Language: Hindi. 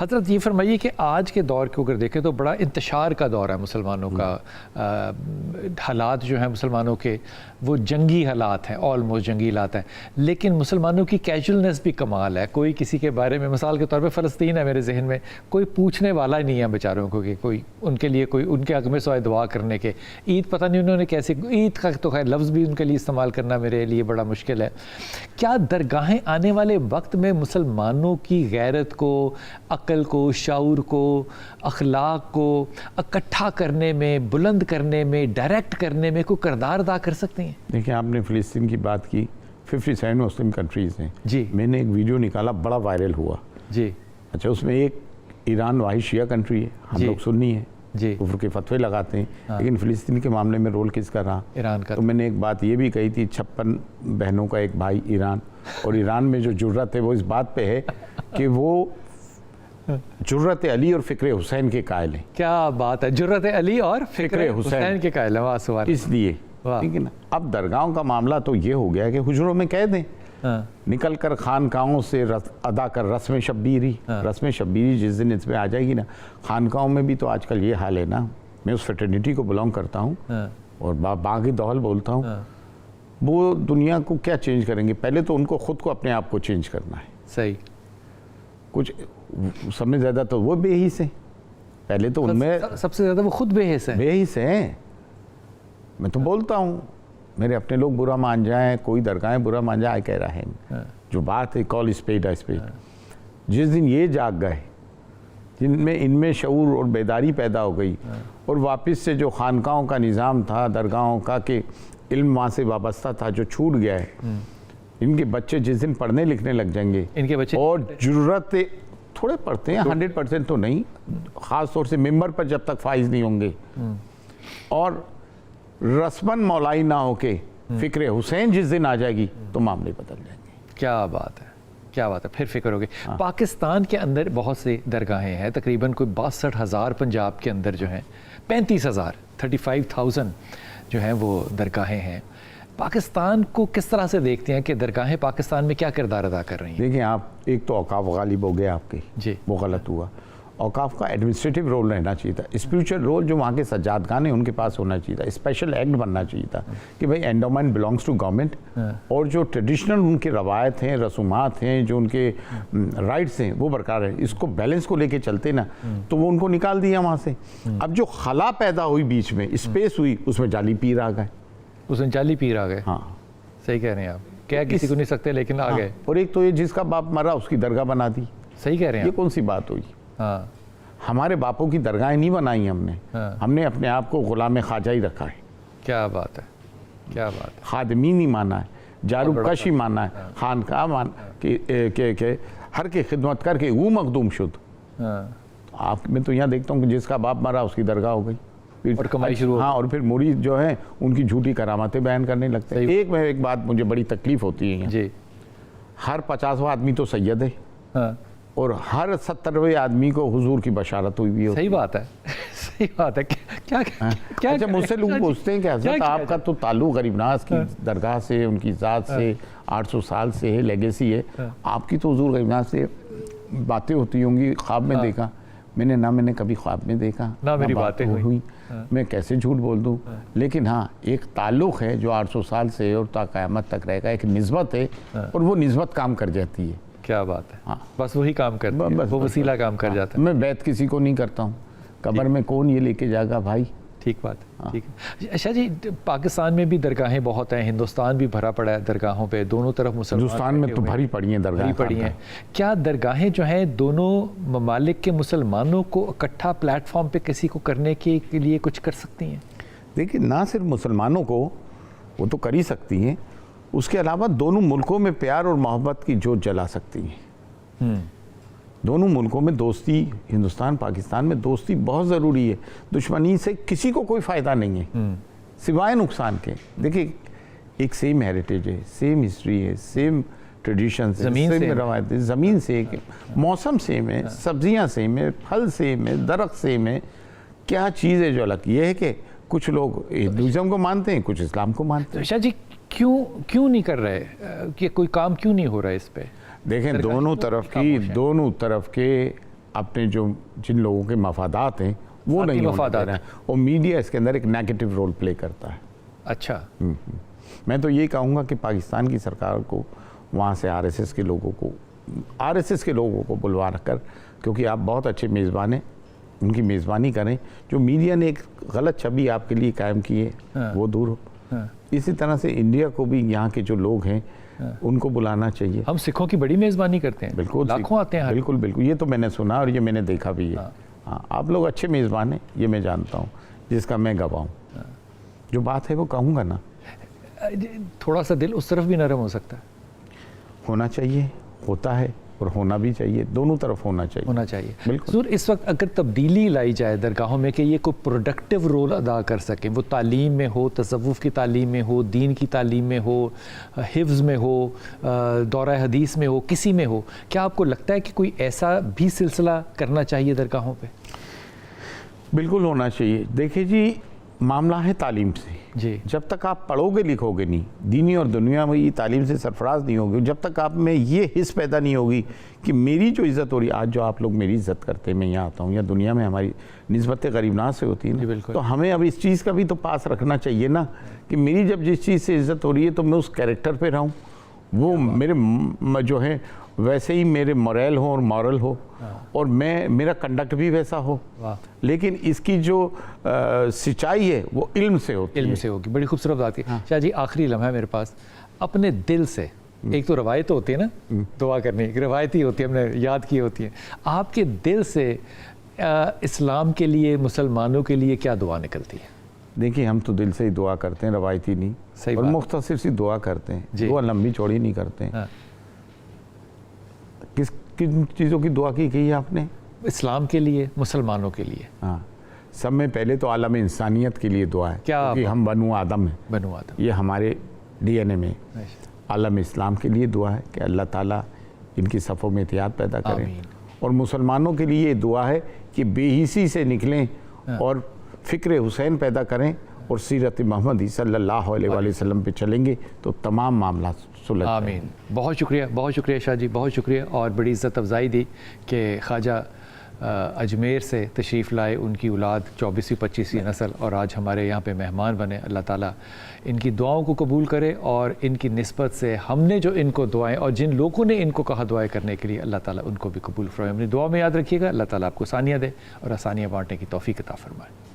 हज़रत ये फरमाइए कि आज के दौर को अगर देखें तो बड़ा इंतशार का दौर है मुसलमानों का, हालात जो हैं मुसलमानों के वो जंगी हालात हैं, ऑलमोस्ट जंगी हालात हैं, लेकिन मुसलमानों की कैजुअलनेस भी कमाल है। कोई किसी के बारे में, मिसाल के तौर पे फ़लस्तीन है मेरे जहन में, कोई पूछने वाला ही नहीं है बेचारों को कि कोई उनके लिए, कोई उनके हक़ में सवाए दुआ करने के। ईद पता नहीं उन्होंने कैसे, ईद का तो खैर लफ्ज़ भी उनके लिए इस्तेमाल करना मेरे लिए बड़ा मुश्किल है। क्या दरगाहें आने वाले वक्त में मुसलमानों की गैरत को, अक्ल को, शाऊर को, अखलाक को इकट्ठा करने में, बुलंद करने में, डायरेक्ट करने में कोई किरदार अदा कर सकती हैं? देखिए, आपने फ़िलिस्तीन की बात की, 57 मुस्लिम कंट्रीज़ हैं जी। मैंने एक वीडियो निकाला, बड़ा वायरल हुआ जी। अच्छा, उसमें एक ईरान वाहिद शिया कंट्री है, हम लोग सुन्नी है जी, कुफ्र के फतवे लगाते हैं, लेकिन फ़िलिस्तीन के मामले में रोल किसका रहा? ईरान का। तो मैंने एक बात ये भी कही थी, 56 बहनों का एक भाई ईरान, और ईरान में जो जुर्रत है वो इस बात पे है कि वो जुर्रत अली और फ़िक्र हुसैन के कायल हैं। क्या बात है, जुर्रत अली और फ़िक्र हुसैन के कायल हैं, वाह सुभान। इसलिए ठीक है ना। अब दरगाहों का मामला तो ये हो गया कि हुजरों में कह दें, निकल कर खानकाहों से अदा कर रस्म शब्बीरी। रस्म शब्बीरी जिस दिन इसमें आ जाएगी ना, खानकाहों में भी तो आजकल ये हाल है ना। मैं उस फ्रेटर्निटी को बिलोंग करता हूँ और बागी दौल बोलता हूँ। वो दुनिया को क्या चेंज करेंगे? पहले तो उनको खुद को, अपने आप को चेंज करना है। सही। कुछ समय ज़्यादा तो वो बेहिस हैं, पहले तो उनमें सबसे ज़्यादा वो खुद बेहिस हैं। बेहिस हैं। मैं तो बोलता हूँ, मेरे अपने लोग बुरा मान जाएं, कोई दरगाहें बुरा मान जाए, कह रहा है जो बात है, कॉल स्पेड है स्पेड। जिस दिन ये जाग गए, जिनमें इनमें शऊर और बेदारी पैदा हो गई, और वापस से जो खानकाहों का निज़ाम था, दरगाहों का, कि इल्म वहाँ से वाबस्ता था, जो छूट गया है, इनके बच्चे जिस दिन पढ़ने लिखने लग जाएंगे, इनके बच्चे और ज़रूरत थोड़े पढ़ते हैं, 100% तो नहीं, ख़ास तौर से मेंबर पर जब तक फाइज नहीं होंगे, और रस्मन मौलाई ना होके फ़िक्र हुसैन जिस दिन आ जाएगी तो मामले बदल जाएंगे। क्या बात है, क्या बात है, फिर फिक्र होगी। पाकिस्तान के अंदर बहुत से दरगाहें हैं, तकरीबन कोई 62,000 पंजाब के अंदर जो हैं, 35,000 35,000 जो हैं वो दरगाहें हैं। पाकिस्तान को किस तरह से देखते हैं कि दरगाहें पाकिस्तान में क्या किरदार अदा कर रही हैं? देखिए आप, एक तो औकाफ गालिब हो गया आपके जी, वो गलत हुआ। औकाफ का एडमिनिस्ट्रेटिव रोल रहना चाहिए था, स्पिरिचुअल रोल जो वहाँ के सज्जादगान हैं उनके पास होना चाहिए था, स्पेशल एक्ट बनना चाहिए था कि भाई एंडोमेंट बिलोंग्स टू गवर्नमेंट, और जो ट्रेडिशनल उनके रवायत हैं, रसूमात हैं, जो उनके राइट्स हैं, वो बरकरार है। इसको बैलेंस को लेके चलते ना, तो वो उनको निकाल दिया वहाँ से। अब जो खला पैदा हुई बीच में, स्पेस हुई, उसमें जाली पीर आ गए, उसमें जाली पीर आ गए। हाँ सही कह रहे हैं आप, क्या किसी को नहीं सकते लेकिन आ गए। और एक तो ये जिसका बाप मरा उसकी दरगाह बना दी। सही कह रहे हैं, ये कौन सी बात हुई? हाँ, हमारे बापों की दरगाहें नहीं बनाई हमने, हमने अपने आप को गुलाम ख्वाजा ही रखा है। क्या बात है, क्या बात है। खादमी नहीं माना है, जारूबकश ही माना है, खानका मान के हर के खिदमत करके वो मखदूम शुद्ध। आप मैं तो यहाँ देखता हूँ कि जिसका बाप मरा उसकी दरगाह हो गई और कमाई शुरू। हाँ, और फिर मुरीद जो है उनकी झूठी करामातें बयान करने लगते हैं। एक बात मुझे बड़ी तकलीफ होती है जी, हर 50वां आदमी तो सैयद है, हाँ, और हर 70वें आदमी को हुजूर की बशारत हुई भी होती है। सही बात है, सही बात है। क्या क्या अच्छा, मुझसे लोग पूछते हैं कि हज़रत आपका तो ताल्लुक़ गरीबनास की दरगाह से, उनकी ज़ात से 800 साल से है, लेगेसी है, आपकी तो हुजूर गरीबनास से बातें होती होंगी, ख्वाब में देखा। मैंने कभी ख्वाब में देखा, ना मेरी बातें हुई। मैं कैसे झूठ बोल दूं? लेकिन हाँ, एक ताल्लुक़ है जो 800 साल से और ता क़यामत तक रहेगा, एक निस्बत है, और वो निस्बत काम कर जाती है। क्या बात है, हाँ, बस वही काम करता है, वो वसीला काम कर जाता है। मैं बैत किसी को नहीं करता हूँ, कब्र में कौन ये लेके जाएगा भाई। ठीक बात है, ठीक है। अच्छा जी, पाकिस्तान में भी दरगाहें बहुत हैं, हिंदुस्तान भी भरा पड़ा है दरगाहों पे, दोनों तरफ मुसलमान। हिंदुस्तान में तो भरी पड़ी हैं दरगाहें, भरी पड़ी हैं। क्या दरगाहें जो हैं दोनों ममालिक के मुसलमानों को इकट्ठा प्लेटफॉर्म पे किसी को करने के लिए कुछ कर सकती हैं? देखिए, ना सिर्फ मुसलमानों को, वो तो कर ही सकती हैं, उसके अलावा दोनों मुल्कों में प्यार और मोहब्बत की जोत जला सकती हैं। दोनों मुल्कों में दोस्ती, हिंदुस्तान पाकिस्तान में दोस्ती बहुत ज़रूरी है। दुश्मनी से किसी को कोई फ़ायदा नहीं है सिवाय नुकसान के। देखिए, एक सेम हेरिटेज है, सेम हिस्ट्री है, सेम ट्रेडिशन, सेम रवायत, ज़मीन से, मौसम सेम है, सब्जियां सेम है, फल सेम है, दरख्त सेम है। क्या चीज़ है जो अलग? ये है कि कुछ लोग हिंदुज़म को मानते हैं, कुछ इस्लाम को मानते हैं। शाह जी, क्यों नहीं कर रहे, कि कोई काम क्यों नहीं हो रहा है इस पे? देखें, दोनों तरफ के अपने जो जिन लोगों के मफादात हैं वो आपके नहीं होने दे मफादात। रहा है, और मीडिया इसके अंदर एक नेगेटिव रोल प्ले करता है। अच्छा, मैं तो ये कहूँगा कि पाकिस्तान की सरकार को वहाँ से आरएसएस के लोगों को बुलवा कर, क्योंकि आप बहुत अच्छे मेज़बान हैं, उनकी मेज़बानी करें। जो मीडिया ने एक गलत छवि आपके लिए कायम की है वो दूर हो। इसी तरह से इंडिया को भी यहाँ के जो लोग हैं उनको बुलाना चाहिए। हम सिखों की बड़ी मेज़बानी करते हैं, बिल्कुल, लाखों आते हैं। बिल्कुल बिल्कुल, ये तो मैंने सुना और ये मैंने देखा भी है। हाँ, आप लोग अच्छे मेज़बान हैं, ये मैं जानता हूँ, जिसका मैं गवाह हूँ। जो बात है वो कहूँगा ना। थोड़ा सा दिल उस तरफ भी नरम हो सकता है, होना चाहिए, होता है, और होना भी चाहिए, दोनों तरफ होना चाहिए। बिल्कुल। हुजूर, इस वक्त अगर तब्दीली लाई जाए दरगाहों में कि ये कोई प्रोडक्टिव रोल अदा कर सके, वो तालीम में हो, तसव्वुफ़ की तालीम में हो, दीन की तालीम में हो, हिफ्ज़ में हो, दौरा हदीस में हो, किसी में हो, क्या आपको लगता है कि कोई ऐसा भी सिलसिला करना चाहिए दरगाहों पे? बिल्कुल होना चाहिए। देखिए जी, मामला है तालीम से जी। जब तक आप पढ़ोगे लिखोगे नहीं, दीनी और दुनियावी तालीम से सरफराज नहीं होगी, जब तक आप में ये हिस्स पैदा नहीं होगी कि मेरी जो इज़्ज़त हो रही है, आज जो आप लोग मेरी इज़्ज़त करते हैं, मैं यहाँ आता हूँ, या दुनिया में हमारी निस्बत गरीबनास से होती है ना, तो हमें अब इस चीज़ का भी तो पास रखना चाहिए ना कि मेरी जब जिस चीज़ से इज़्ज़त हो रही है तो मैं उस कैरेक्टर पे रहूँ, वो मेरे जो है वैसे ही मेरे मोरल हो और मॉरल हो, और मेरा कंडक्ट भी वैसा हो। लेकिन इसकी जो सिंचाई है वो इल्म से होती है। इल्म से होगी। बड़ी खूबसूरत बात है। शाह जी, आखिरी लम्हा है मेरे पास। अपने दिल से, एक तो रवायत होती है ना दुआ करने की, रवायती होती है, हमने याद की होती है, आपके दिल से इस्लाम के लिए, मुसलमानों के लिए क्या दुआ निकलती है? देखिए, हम तो दिल से ही दुआ करते हैं, रवायती नहीं, सही और मुख्तसर सी दुआ करते हैं, दुआ लंबी चौड़ी नहीं करते हैं। किन चीज़ों की दुआ की गई है आपने? इस्लाम के लिए, मुसलमानों के लिए। हाँ, सब में पहले तो आलम इंसानियत के लिए दुआ है, क्योंकि हम बनु आदम हैं, बनु आदम, ये हमारे डीएनए में। आलम इस्लाम के लिए दुआ है कि अल्लाह ताला इनकी सफ़ों में एहतियात पैदा करें, और मुसलमानों के लिए ये दुआ है कि बेहिसी से निकलें और फ़िक्र हुसैन पैदा करें, और सीरत मोहम्मद सल्लल्लाहु अलैहि वसल्लम पे चलेंगे तो तमाम मामला सुलझ जाएंगे। आमीन। बहुत शुक्रिया शाह जी, बहुत शुक्रिया, और बड़ी इज़्ज़त अफजाई दी कि ख्वाजा अजमेर से तशरीफ़ लाए, उनकी औलाद 24वीं 25वीं नस्ल, और आज हमारे यहाँ पे मेहमान बने। अल्लाह ताला इनकी दुआओं को कबूल करे, और इनकी निस्बत से हमने जो इनको दुआएं, और जिन लोगों ने इनको कहा दुआएं करने के लिए, अल्लाह ताला उनको भी कबूल फरमाए। अपनी दुआ में याद रखिएगा। अल्लाह ताला आपको आसानियाँ दे और आसानियाँ बांटने की तौफीक अता फरमाए।